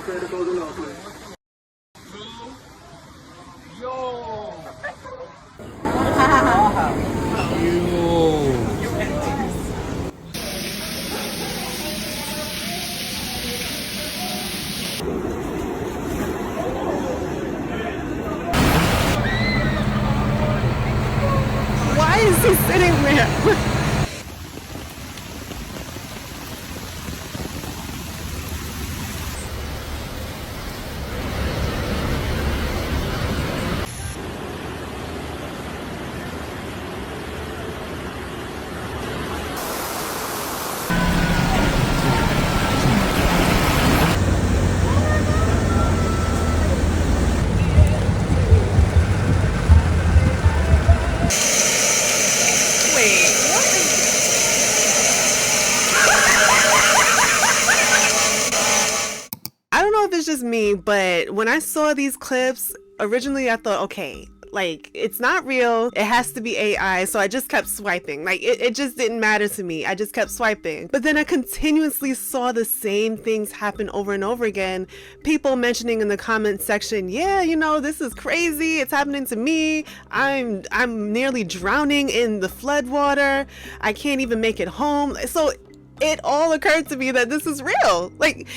Why is he sitting there? I don't know if it's just me, but when I saw these clips, originally I thought, okay, like, it's not real, it has to be AI, so I just kept swiping. Like, it just didn't matter to me, I just kept swiping. But then I continuously saw the same things happen over and over again. People mentioning in the comment section, yeah, you know, this is crazy, it's happening to me, I'm nearly drowning in the flood water, I can't even make it home. So it all occurred to me that this is real. Like,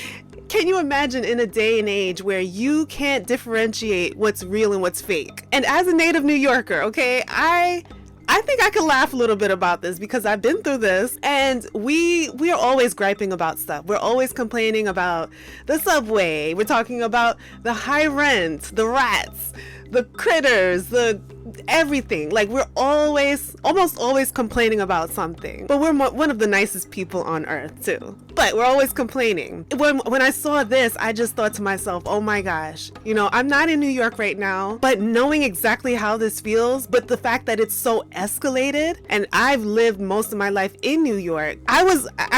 can you imagine in a day and age where you can't differentiate what's real and what's fake? And as a native New Yorker, okay, I think I can laugh a little bit about this because I've been through this, and we are always griping about stuff. We're always complaining about the subway. We're talking about the high rent, the rats, the critters, the everything. Like, we're almost always complaining about something. But we're one of the nicest people on earth too. But we're always complaining. When I saw this, I just thought to myself, oh my gosh, you know, I'm not in New York right now, but knowing exactly how this feels, but the fact that it's so escalated, and I've lived most of my life in New York, I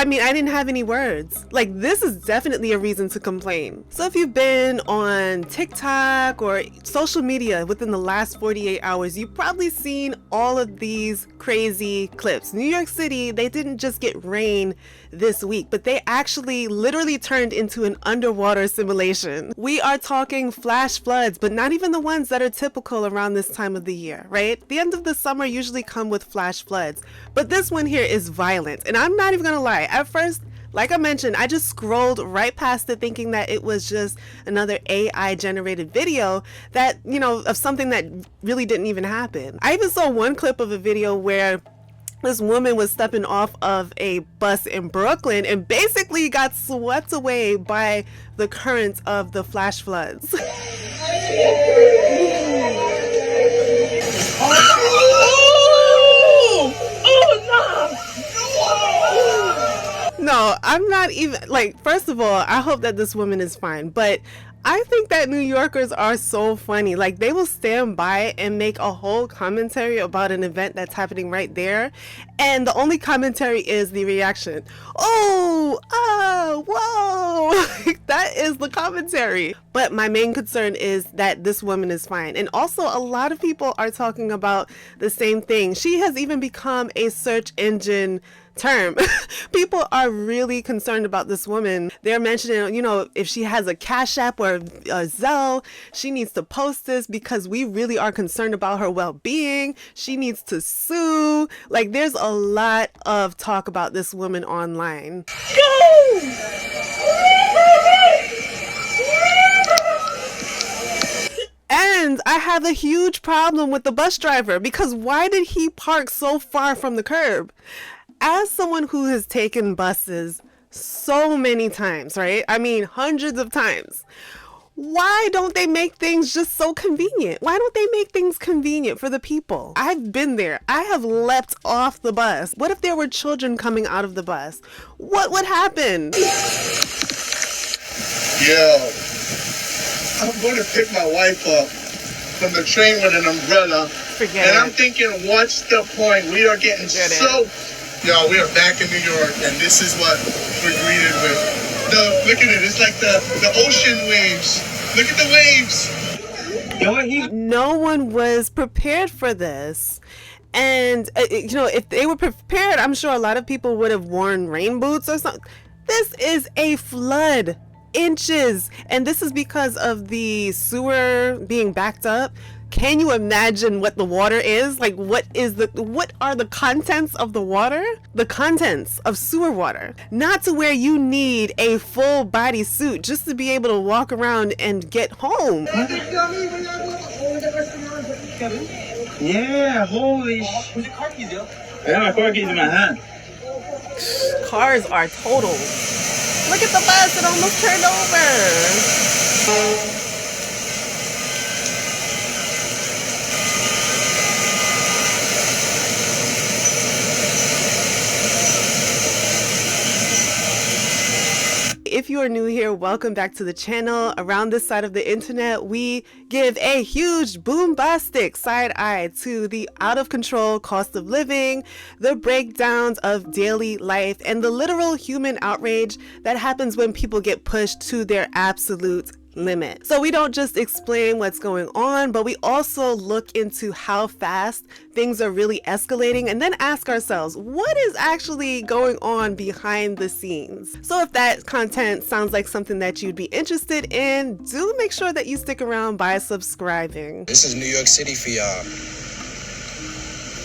didn't have any words. Like, this is definitely a reason to complain. So if you've been on TikTok or social media within the last 48 hours, you've probably seen all of these crazy clips. New York City, they didn't just get rain this week, but they actually literally turned into an underwater simulation. We are talking flash floods, but not even the ones that are typical around this time of the year, right? The end of the summer usually come with flash floods, but this one here is violent. And I'm not even gonna lie, at first, like I mentioned, I just scrolled right past it thinking that it was just another AI generated video that, you know, of something that really didn't even happen. I even saw one clip of a video where this woman was stepping off of a bus in Brooklyn and basically got swept away by the currents of the flash floods. No, I'm not even, like, first of all, I hope that this woman is fine, but I think that New Yorkers are so funny. Like, they will stand by and make a whole commentary about an event that's happening right there, and the only commentary is the reaction. Oh, whoa. That is the commentary. But my main concern is that this woman is fine. And also, a lot of people are talking about the same thing. She has even become a search engine term. People are really concerned about this woman. They're mentioning, you know, if she has a Cash App or a Zelle, she needs to post this because we really are concerned about her well-being. She needs to sue. Like, there's a lot of talk about this woman online. Go! And I have a huge problem with the bus driver, because why did he park so far from the curb? As someone who has taken buses so many times, right? I mean, hundreds of times. Why don't they make things just so convenient? Why don't they make things convenient for the people? I've been there. I have leapt off the bus. What if there were children coming out of the bus? What would happen? Yo, I'm going to pick my wife up from the train with an umbrella. And I'm thinking, what's the point? We are getting so... Yo, we are back in New York, and this is what we're greeted with. Look at it. It's like the ocean waves. Look at the waves. No one was prepared for this. And, you know, if they were prepared, I'm sure a lot of people would have worn rain boots or something. This is a flood. inches. And this is because of the sewer being backed up. Can you imagine what the water is? Like, what are the contents of the water? The contents of sewer water. Not to where you need a full body suit just to be able to walk around and get home. Yeah, holy sh... Yeah, my car keys in my hand. Cars are total. Look at the bus, it almost turned over. If you are new here, welcome back to the channel. Around this side of the internet, we give a huge bombastic side eye to the out of control cost of living, the breakdowns of daily life, and the literal human outrage that happens when people get pushed to their absolute limit. So we don't just explain what's going on, but we also look into how fast things are really escalating and then ask ourselves, what is actually going on behind the scenes? So if that content sounds like something that you'd be interested in, do make sure that you stick around by subscribing. This is New York City for y'all.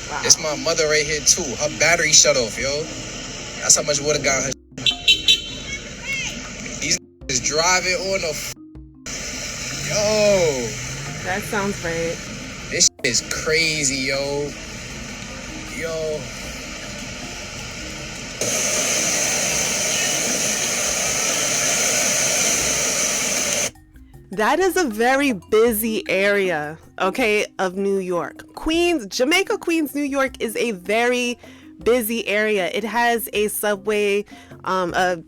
Wow. It's my mother right here too. Her battery shut off, yo. That's how much water got her. These is driving on the yo. That sounds right. This is crazy, yo. Yo. That is a very busy area, okay, of New York. Queens, Jamaica, Queens, New York is a very busy area. It has a subway, a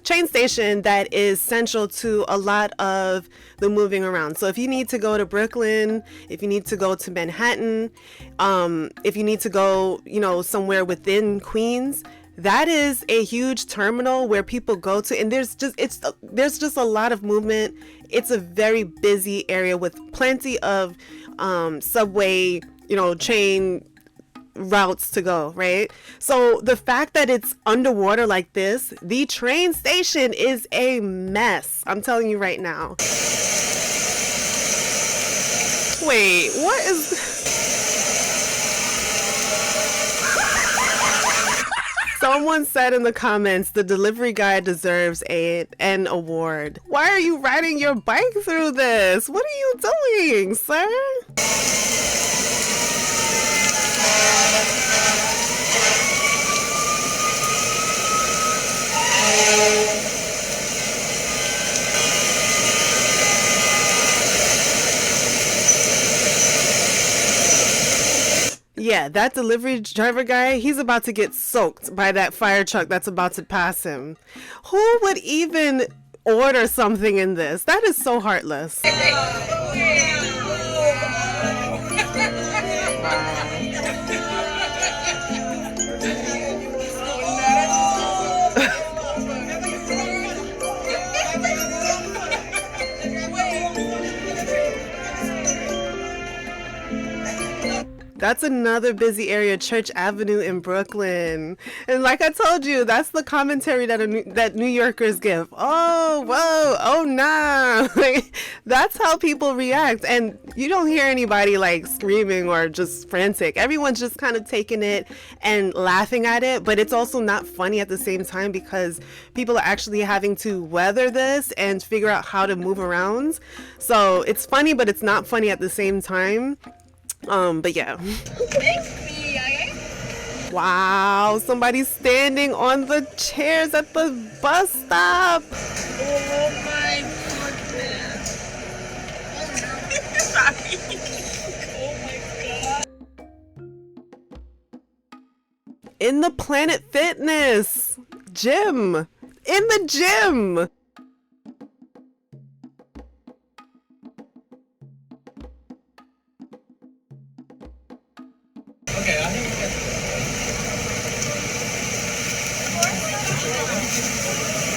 train station that is central to a lot of the moving around. So if you need to go to Brooklyn, if you need to go to Manhattan, if you need to go, somewhere within Queens, that is a huge terminal where people go to, and there's just a lot of movement. It's a very busy area with plenty of subway, train routes to go, right? So the fact that it's underwater like this, the train station is a mess. I'm telling you right now. Wait, what is... Someone said in the comments, the delivery guy deserves an award. Why are you riding your bike through this? What are you doing, sir? Yeah, that delivery driver guy, he's about to get soaked by that fire truck that's about to pass him. Who would even order something in this? That is so heartless. That's another busy area, Church Avenue in Brooklyn. And like I told you, that's the commentary that New Yorkers give. Oh, whoa, oh, nah. That's how people react. And you don't hear anybody like screaming or just frantic. Everyone's just kind of taking it and laughing at it. But it's also not funny at the same time because people are actually having to weather this and figure out how to move around. So it's funny, but it's not funny at the same time. But yeah. Wow, somebody's standing on the chairs at the bus stop. Oh my goodness. Sorry. Oh my God. In the Planet Fitness gym. In the gym. Okay, I think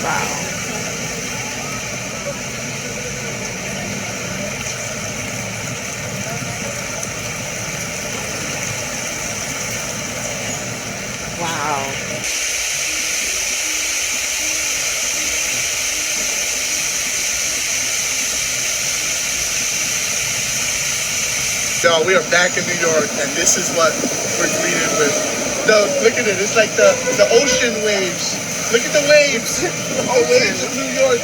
Wow. Wow. Yo, we are back in New York, and this is what we're greeted with. No, look at it. It's like the ocean waves. Look at the waves. The waves of New York.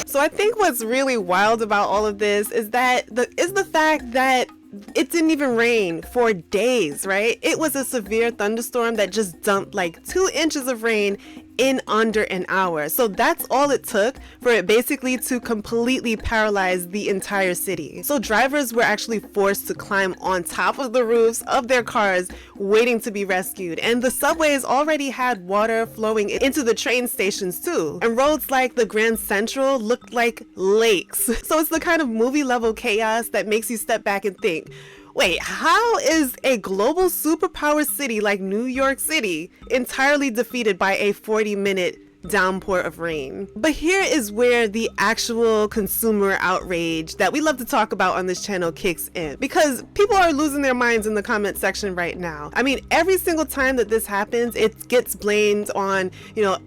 So I think what's really wild about all of this is the fact that it didn't even rain for days, right? It was a severe thunderstorm that just dumped like 2 inches of rain in under an hour. So that's all it took for it basically to completely paralyze the entire city. So drivers were actually forced to climb on top of the roofs of their cars waiting to be rescued. And the subways already had water flowing into the train stations too. And roads like the Grand Central looked like lakes. So it's the kind of movie level chaos that makes you step back and think, wait, how is a global superpower city like New York City entirely defeated by a 40-minute downpour of rain? But here is where the actual consumer outrage that we love to talk about on this channel kicks in, because people are losing their minds in the comment section right now. I mean, every single time that this happens, it gets blamed on,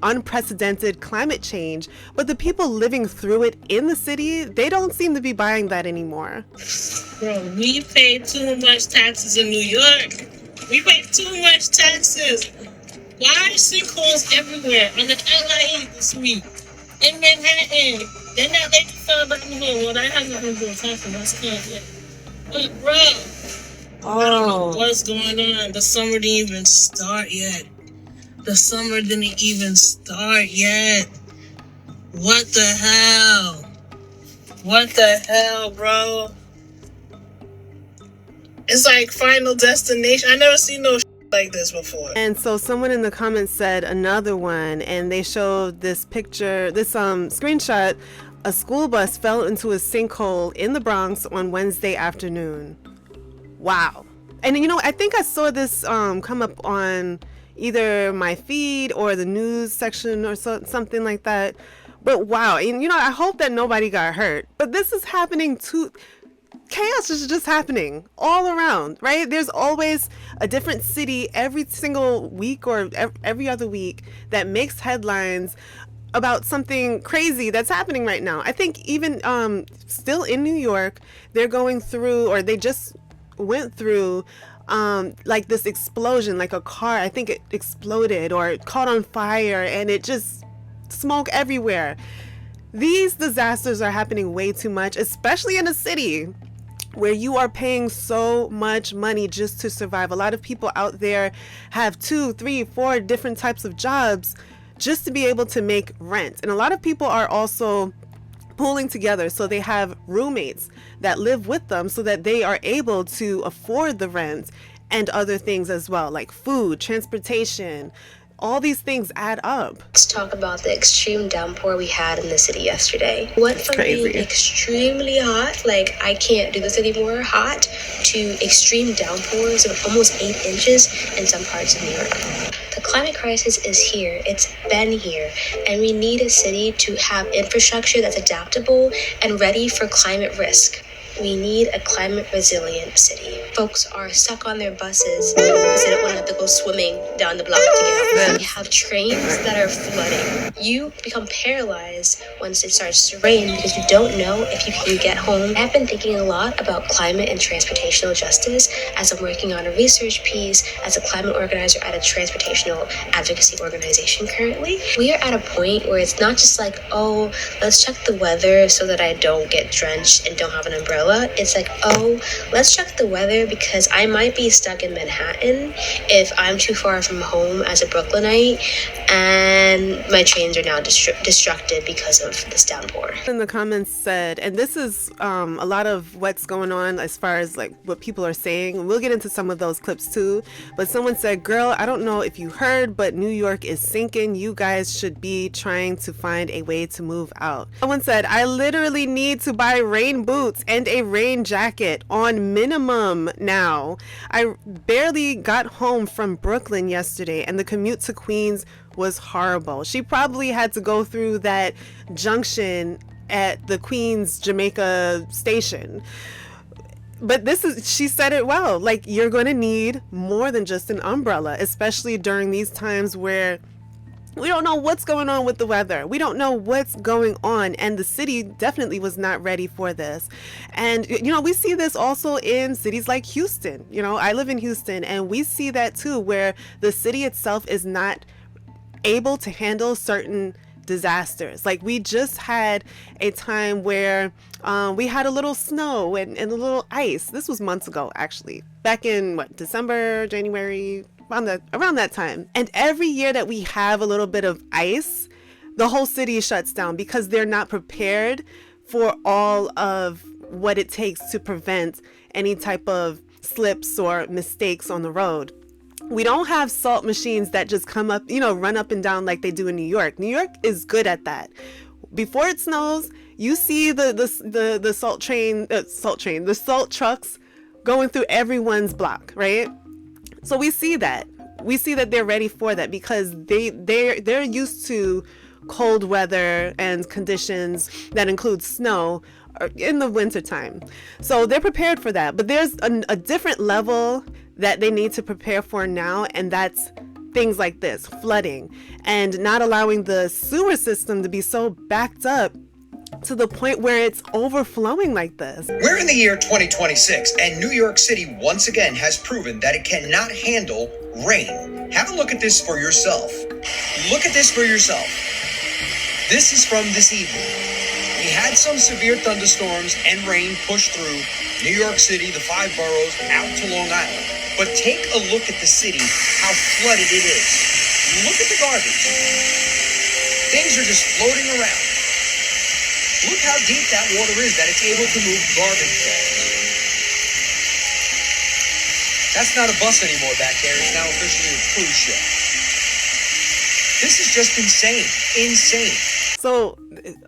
unprecedented climate change, but the people living through it in the city, they don't seem to be buying that anymore. Bro, we pay too much taxes in New York. We pay too much taxes. Why are sinkholes everywhere? On the LA this week. In Manhattan. They're not letting you fill back in the hole. Well, that has nothing to do with taxes. That's not it. But, bro, I don't know what's going on. The summer didn't even start yet. What the hell? What the hell, bro? It's like Final Destination. I never seen no like this before. And so someone in the comments said another one, and they showed this picture, this screenshot. A school bus fell into a sinkhole in the Bronx on Wednesday afternoon. Wow. And I think I saw this come up on either my feed or the news section or something like that. But wow, and I hope that nobody got hurt. But this is happening too. Chaos is just happening all around, right? There's always a different city every single week or every other week that makes headlines about something crazy that's happening right now. I think even still in New York, they're going through, or they just went through like this explosion, like a car, I think it exploded or it caught on fire, and it just smoke everywhere. These disasters are happening way too much, especially in a city where you are paying so much money just to survive. A lot of people out there have 2, 3, 4 different types of jobs just to be able to make rent. And a lot of people are also pooling together, so they have roommates that live with them so that they are able to afford the rent and other things as well, like food, transportation. All these things add up. Let's talk about the extreme downpour we had in the city yesterday. Went from being extremely hot, like I can't do this anymore, hot, to extreme downpours of almost 8 inches in some parts of New York. The climate crisis is here. It's been here. And we need a city to have infrastructure that's adaptable and ready for climate risk. We need a climate resilient city. Folks are stuck on their buses because they don't want to have to go swimming down the block to get out. We have trains that are flooding. You become paralyzed once it starts to rain because you don't know if you can get home. I've been thinking a lot about climate and transportational justice as I'm working on a research piece as a climate organizer at a transportational advocacy organization currently. We are at a point where it's not just like, oh, let's check the weather so that I don't get drenched and don't have an umbrella. It's like, oh, let's check the weather because I might be stuck in Manhattan if I'm too far from home as a Brooklynite and my trains are now disrupted because of this downpour. In the comments said, and this is a lot of what's going on as far as like what people are saying. We'll get into some of those clips too, but someone said, girl, I don't know if you heard, but New York is sinking. You guys should be trying to find a way to move out. Someone said, I literally need to buy rain boots and a rain jacket on minimum now. I barely got home from Brooklyn yesterday and the commute to Queens was horrible. She probably had to go through that junction at the Queens Jamaica station. But she said it well, like you're going to need more than just an umbrella, especially during these times where We don't know what's going on with the weather. We don't know what's going on. And the city definitely was not ready for this. And, we see this also in cities like Houston. I live in Houston, and we see that too, where the city itself is not able to handle certain disasters. Like, we just had a time where we had a little snow and a little ice. This was months ago, actually, back in December, January, around that time. And every year that we have a little bit of ice, the whole city shuts down because they're not prepared for all of what it takes to prevent any type of slips or mistakes on the road. We don't have salt machines that just come up, run up and down like they do in New York. New York is good at that. Before it snows, you see the salt trucks going through everyone's block, right? So we see that they're ready for that because they're used to cold weather and conditions that include snow in the wintertime. So they're prepared for that. But there's a different level that they need to prepare for now, and that's things like this, flooding, and not allowing the sewer system to be so backed up to the point where it's overflowing like this. We're in the year 2026, and New York City once again has proven that it cannot handle rain. Have a look at this for yourself. Look at this for yourself. This is from this evening. We had some severe thunderstorms and rain push through New York City, the 5 boroughs, out to Long Island. But take a look at the city, how flooded it is. Look at the garbage. Things are just floating around. Look how deep that water is that it's able to move garbage bags. That's not a bus anymore back there. It's now officially a cruise ship. This is just insane. Insane. So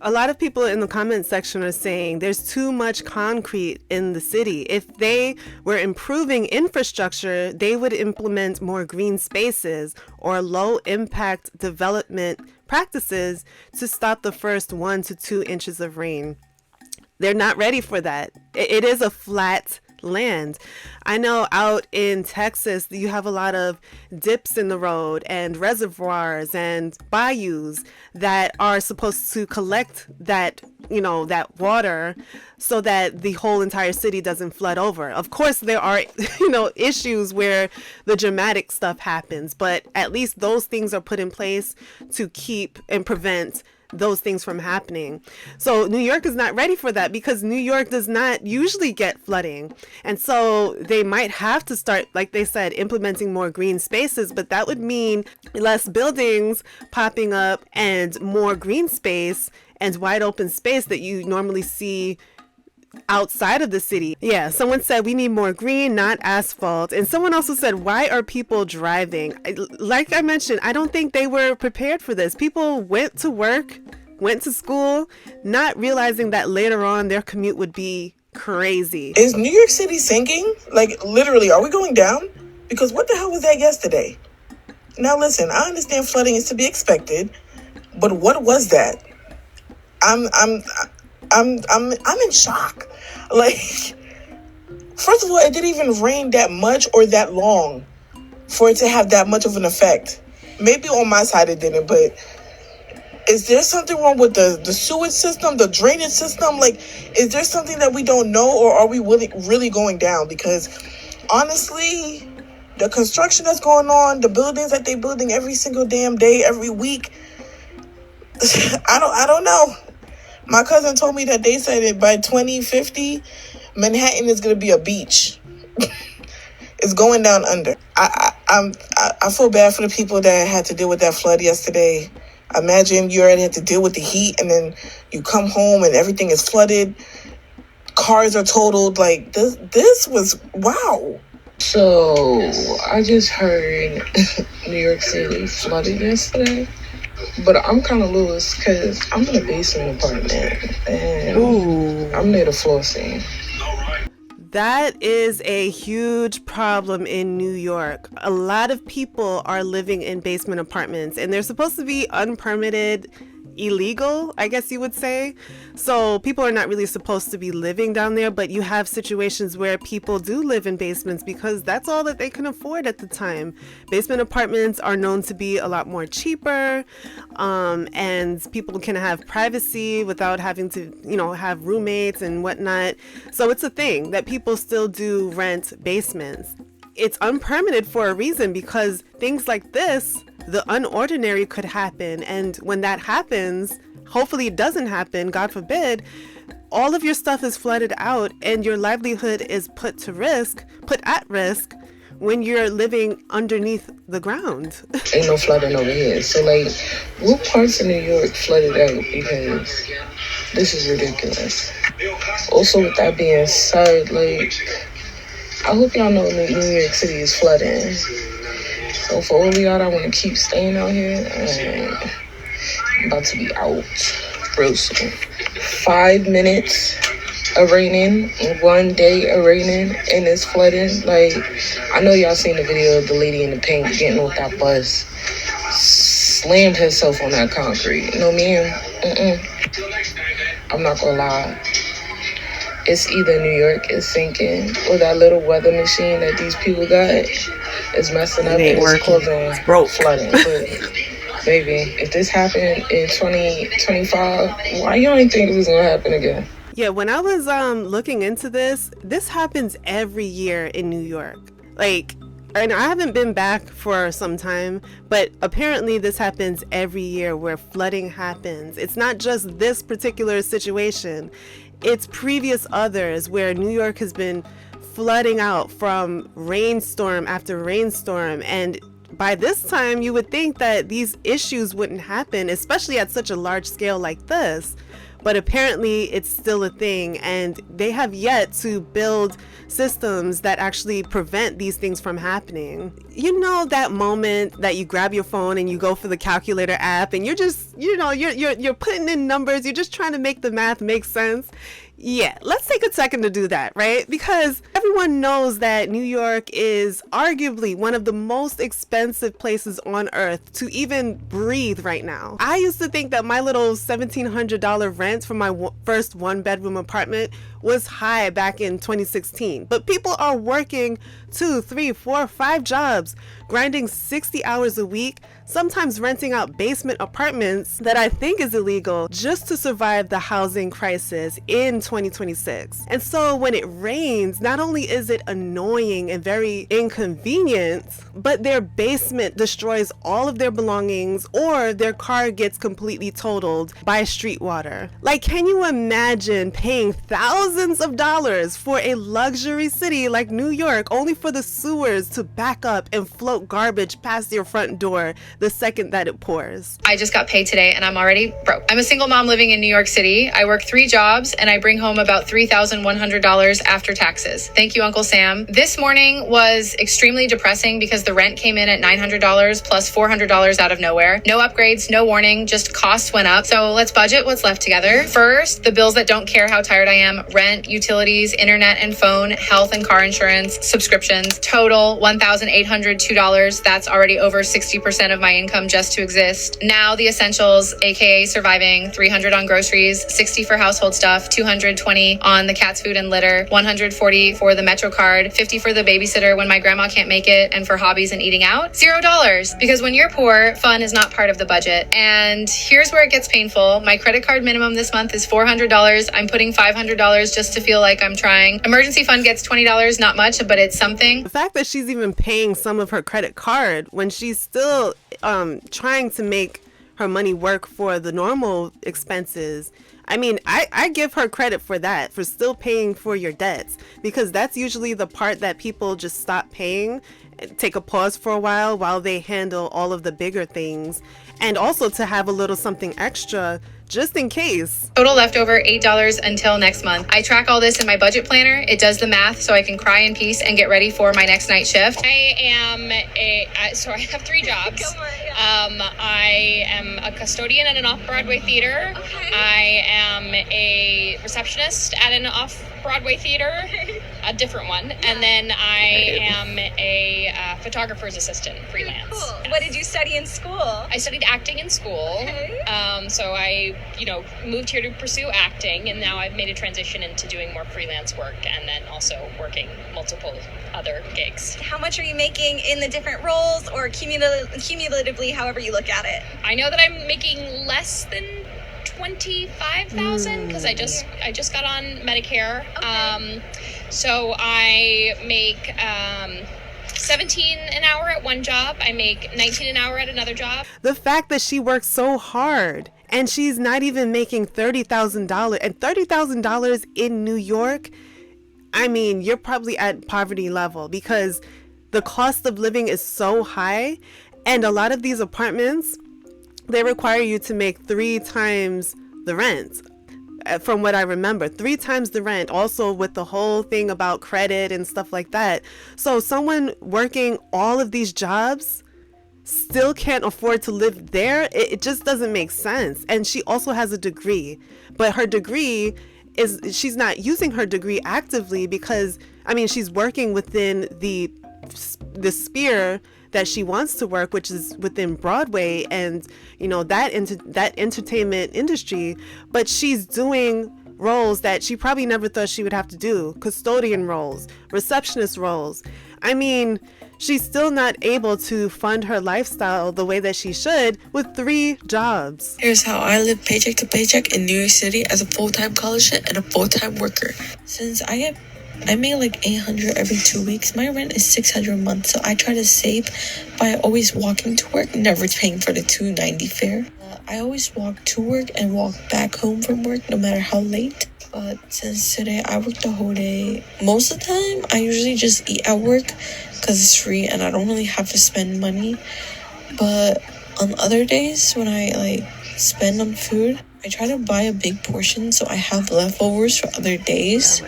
a lot of people in the comment section are saying there's too much concrete in the city. If they were improving infrastructure, they would implement more green spaces or low impact development practices to stop the first 1 to 2 inches of rain. They're not ready for that. It is a flat land. I know out in Texas, you have a lot of dips in the road and reservoirs and bayous that are supposed to collect that, that water so that the whole entire city doesn't flood over. Of course, there are, issues where the dramatic stuff happens, but at least those things are put in place to keep and prevent those things from happening. So New York is not ready for that because New York does not usually get flooding. And so they might have to start, like they said, implementing more green spaces, but that would mean less buildings popping up and more green space and wide open space that you normally see outside of the city. Yeah, someone said we need more green, not asphalt. And someone also said, why are people driving? Like I mentioned, I don't think they were prepared for this. People went to work, went to school, not realizing that later on their commute would be crazy. Is New York City sinking? Like, literally, are we going down? Because what the hell was that yesterday? Now listen, I understand flooding is to be expected, but what was that? I'm in shock. Like, first of all, it didn't even rain that much or that long for it to have that much of an effect. Maybe on my side it didn't, but is there something wrong with the sewage system, the drainage system? Like, is there something that we don't know, or are we really going down? Because honestly, the construction that's going on, the buildings that they're building every single damn day, every week, I don't know. My cousin told me that they said that by 2050, Manhattan is going to be a beach. It's going down under. I feel bad for the people that had to deal with that flood yesterday. Imagine you already had to deal with the heat, and then you come home and everything is flooded. Cars are totaled. Like, this was, wow. So, I just heard New York City flooded yesterday. But I'm kind of loose because I'm in a basement apartment and I'm near the floor scene. That is a huge problem in New York. A lot of people are living in basement apartments, and they're supposed to be unpermitted, illegal, I guess you would say. So people are not really supposed to be living down there, but you have situations where people do live in basements because that's all that they can afford at the time. Basement apartments are known to be a lot more cheaper, and people can have privacy without having to, have roommates and whatnot. So it's a thing that people still do rent basements. It's unpermitted for a reason, because things like this, the unordinary, could happen. And when that happens, hopefully it doesn't happen, God forbid, all of your stuff is flooded out and your livelihood is put at risk when you're living underneath the ground. Ain't no flooding over here. So, what parts of New York flooded out? Because this is ridiculous. Also, with that being said, I hope y'all know New York City is flooding. So for all of y'all that want to keep staying out here, I'm about to be out real soon. 5 minutes of raining, 1 day of raining, and it's flooding. I know y'all seen the video of the lady in the pink getting off that bus, slammed herself on that concrete. No, ma'am. I'm not gonna lie. It's either New York is sinking or that little weather machine that these people got is messing up and it's causing flooding. But baby, if this happened in 2025, why you ain't think it was gonna happen again? Yeah, when I was looking into this happens every year in New York. And I haven't been back for some time, but apparently this happens every year where flooding happens. It's not just this particular situation. It's previous others where New York has been flooding out from rainstorm after rainstorm. And by this time, you would think that these issues wouldn't happen, especially at such a large scale like this. But apparently it's still a thing, and they have yet to build systems that actually prevent these things from happening. You know that moment that you grab your phone and you go for the calculator app and you're just, you're putting in numbers, you're just trying to make the math make sense. Yeah, let's take a second to do that, right? Because everyone knows that New York is arguably one of the most expensive places on earth to even breathe right now. I used to think that my little $1,700 rent for my first one-bedroom apartment was high back in 2016. But people are working 2, 3, 4, 5 jobs, grinding 60 hours a week, sometimes renting out basement apartments that I think is illegal just to survive the housing crisis in 2026. And so when it rains, not only is it annoying and very inconvenient, but their basement destroys all of their belongings or their car gets completely totaled by street water. Can you imagine paying thousands of dollars for a luxury city like New York only for the sewers to back up and float garbage past your front door the second that it pours? I just got paid today and I'm already broke. I'm a single mom living in New York City. I work 3 jobs and I bring home about $3,100 after taxes. Thank you, Uncle Sam. This morning was extremely depressing because the rent came in at $900 plus $400 out of nowhere. No upgrades, no warning, just costs went up. So let's budget what's left together. First, the bills that don't care how tired I am: rent, utilities, internet and phone, health and car insurance, subscriptions. Total $1,802. That's already over 60% of my income just to exist. Now the essentials, aka surviving: $300 on groceries, $60 for household stuff, $220 on the cat's food and litter, $140 for the Metro card, $50 for the babysitter when my grandma can't make it, and for hobbies and eating out, $0. Because when you're poor, fun is not part of the budget. And here's where it gets painful. My credit card minimum this month is $400. I'm putting $500 just to feel like I'm trying. Emergency fund gets $20, not much, but it's something. The fact that she's even paying some of her credit card when she's still trying to make her money work for the normal expenses. I mean, I give her credit for that, for still paying for your debts, because that's usually the part that people just stop paying, take a pause for a while they handle all of the bigger things, and also to have a little something extra just in case. Total leftover $8 until next month. I track all this in my budget planner. It does the math so I can cry in peace and get ready for my next night shift. So I have 3 jobs. I am a custodian at an off-Broadway theater. Okay. I am a receptionist at an off-Broadway theater. a different one. And then I am a photographer's assistant, freelance. Cool. What did you study in school? I studied acting in school. Okay. So I, moved here to pursue acting, and now I've made a transition into doing more freelance work and then also working multiple other gigs. How much are you making in the different roles, or cumulatively, however you look at it? I know that I'm making less than 25,000 because I just got on Medicare. Okay. So I make 17 an hour at one job. I make 19 an hour at another job. The fact that she works so hard and she's not even making $30,000, and $30,000 in New York, I mean, you're probably at poverty level because the cost of living is so high, and a lot of these apartments, they require you to make 3 times the rent. From what I remember, 3 times the rent, also with the whole thing about credit and stuff like that. So someone working all of these jobs still can't afford to live there. It just doesn't make sense. And she also has a degree, but her degree is, she's not using her degree actively because, I mean, she's working within the sphere that she wants to work, which is within Broadway and, that entertainment industry, but she's doing roles that she probably never thought she would have to do. Custodian roles, receptionist roles. I mean, she's still not able to fund her lifestyle the way that she should with 3 jobs. Here's how I live paycheck to paycheck in New York City as a full-time college student and a full-time worker. Since I make like $800 every 2 weeks. My rent is $600 a month, so I try to save by always walking to work, never paying for the $2.90 fare. I always walk to work and walk back home from work, no matter how late. But since today I worked the whole day, most of the time I usually just eat at work because it's free and I don't really have to spend money. But on other days when I spend on food, I try to buy a big portion so I have leftovers for other days.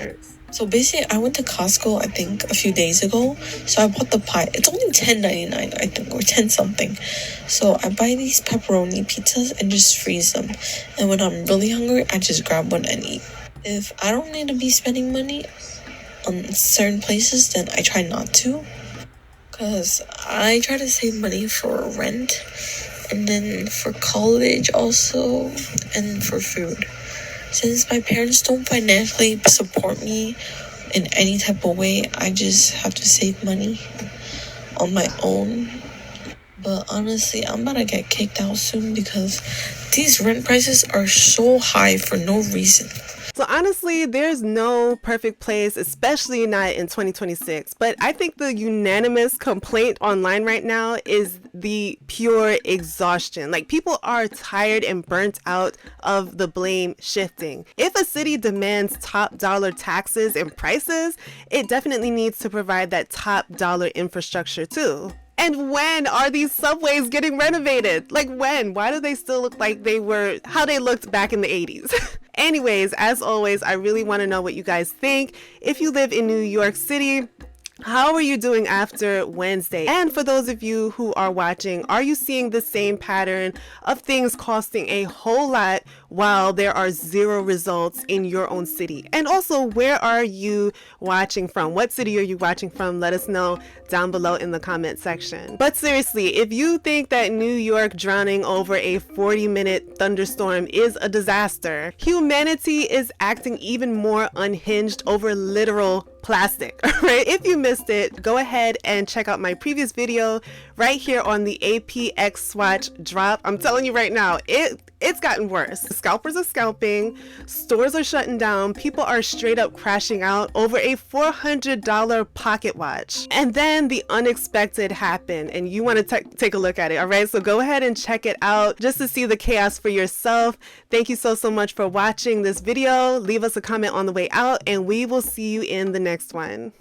So basically, I went to Costco, I think, a few days ago. So I bought the pie. It's only $10.99, I think, or 10 something. So I buy these pepperoni pizzas and just freeze them. And when I'm really hungry, I just grab one and eat. If I don't need to be spending money on certain places, then I try not to. Because I try to save money for rent. And then for college also. And for food. Since my parents don't financially support me in any type of way, I just have to save money on my own. But honestly, I'm about to get kicked out soon because these rent prices are so high for no reason. So honestly, there's no perfect place, especially not in 2026. But I think the unanimous complaint online right now is the pure exhaustion. Like, people are tired and burnt out of the blame shifting. If a city demands top dollar taxes and prices, it definitely needs to provide that top dollar infrastructure too. And when are these subways getting renovated? Like, when? Why do they still look like they were how they looked back in the 80s? Anyways, as always, I really want to know what you guys think. If you live in New York City, how are you doing after Wednesday? And for those of you who are watching, are you seeing the same pattern of things costing a whole lot while there are 0 results in your own city? And also, where are you watching from? What city are you watching from? Let us know down below in the comment section. But seriously, if you think that New York drowning over a 40-minute thunderstorm is a disaster, humanity is acting even more unhinged over literal plastic. Right? If you missed it, go ahead and check out my previous video right here on the APX swatch drop. I'm telling you right now, it's gotten worse. Scalpers are scalping, stores are shutting down, people are straight up crashing out over a $400 pocket watch. And then the unexpected happened, and you want to take a look at it. All right, so go ahead and check it out just to see the chaos for yourself. Thank you so much for watching this video. Leave us a comment on the way out, and we will see you in the next one.